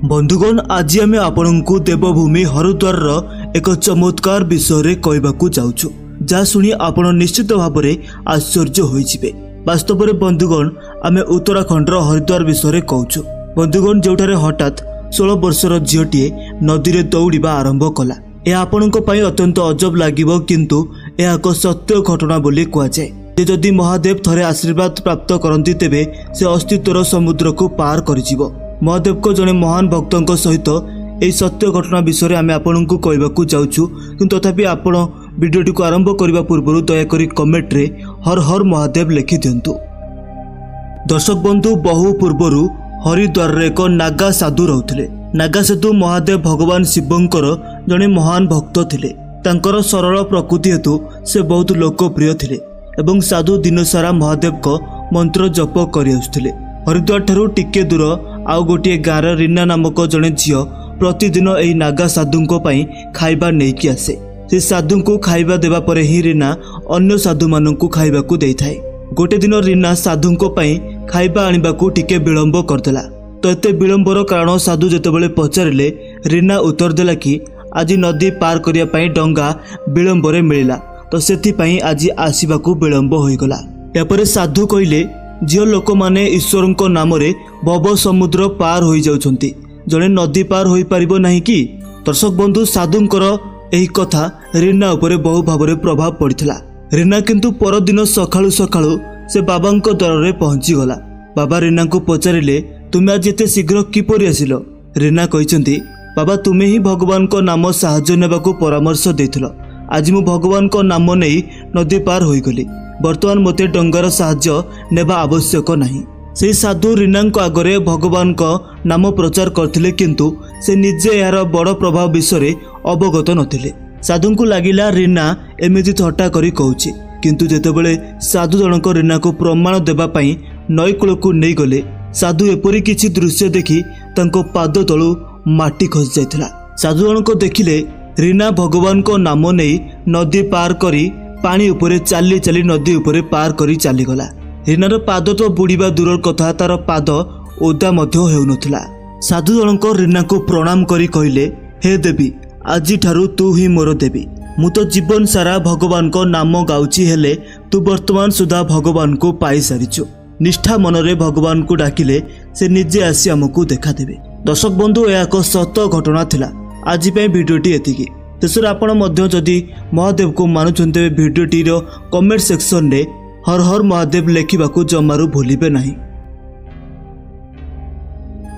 बंधुगण आज आम आपण को देवभूमि हरिद्वार एक चमत्कार विषय कहवाकू जाऊँ जहाँ शुणी आपण निश्चित भाव में आश्चर्य होइजिबे। वास्तव में बंधुगण आम उत्तराखंड हरिद्वार विषय कहूँ। बंधुगण जोठारे हठात 16 वर्षर झीटे नदी में दौड़ा आरंभ कला। यह आपण अत्यंत अजब लगे किंतु यह एक सत्य घटना बोली कहुए। जदि महादेव थरे आशीर्वाद प्राप्त करती तेबे से अस्तित्वर समुद्र को पार करिजिवो। महादेव को जड़े महान भक्तों सहित यह सत्य घटना विषय आम आपण को कहवाकू जाऊँ किंतु तथापि आपण वीडियोटी को आरंभ करने पूर्व दयाकोरी कमेंट रे हर हर महादेव लिखि दिंतु। दर्शक बंधु बहु पूर्वर हरिद्वार रे एक नागा साधु रहउथिले। नागा साधु महादेव भगवान शिवंकर जड़े महान भक्त थिले। तांकर सरल प्रकृति हेतु से बहुत लोकप्रिय थिले एवं साधु दिन सारा महादेव को मंत्र जप करि आसुथिले। हरिद्वार ठारू टिके दूर आउ गोटे गाँव रीना नामक जड़े झील प्रतिदिन एही नागा साधु खाइबा नेकी आसे। से साधु को खाइबा देवा परे ही रीना अन्य साधु मानू खाइबाकू देइथाए। गोटे दिन रीना साधु खाइबा आनिबाकू टिके विलंब करदेला। तो एते विलंबर कारण साधु जेतेबेले पचारिले रीना उत्तर देला कि आज नदी पार करिया पई डंगा विलंबरे मिलिला तो सेथिपई आज आसीबाकू विलंब होइगला। यापरे साधु कहिले जियो लोक माने ईश्वरंको नाम रे भव समुद्र पार होई जाउछंती जणे नदी पार होई परिबो नाही कि। दर्शक बंधु साधुंकर एही कथा रीना उपरे बहु भावरे प्रभाव पड़िथिला। रीना किंतु परदिन सखाळु सखाळु से बाबांको द्वार पहुंची गला। बाबा रीना को पचारिले तुमे आज एते शीघ्र किपरि आसिलो। रीना कहिसंती बाबा तुमे ही भगवान को नाम साहाय्य नेबाकू परामर्श देथिलो। आज मु भगवान को नाम नहीं नदी पार होई गली। वर्तमान मते डंगार साहाय्य नेबा आवश्यक नहीं। से साधु रीना आगरे भगवान को नाम प्रचार करथिले किंतु से निजे यार बड़ प्रभाव विषय अवगत नथिले। साधु को लागिला रीना एमिति थट्टा करी कहूची किंतु जेतेबेले साधु जनक रीना को प्रमाण देबा पई नई कूल को नहीं गले साधु एपरी किछि दृश्य देखि तांको पाद तळु माटी खस जायथिला। साधु जनक देखिले रीना भगवान को नाम नहीं नदी पार करी पानी उपरे चाली चाली नदी उपरे पार करी चली गला। रीनार पाद तो बुड़ीबा दूर कथा तार पाद ओदा मध्य हेउनथिला। साधु जनक रीना को प्रणाम करी कहिले हे देवी आज ठारू तू ही मोर देवी। मु तो जीवन सारा भगवान को नाम गाउची हेले तू वर्तमान सुधा भगवान को पाई सारिछु। निष्ठा मनरे भगवान को डाकिले से निजे आसी हमकू देखा देबे। दर्शक बंधु यह एक सत घटना थिला। आज पे वीडियोटी एतिकी। तेसर आपण मध्य जदि महादेव को मानुछन्ते वीडियोटी रो कमेंट सेक्शन रे हर हर महादेव लेखिबाकू जमारू भूलिबे नहीं।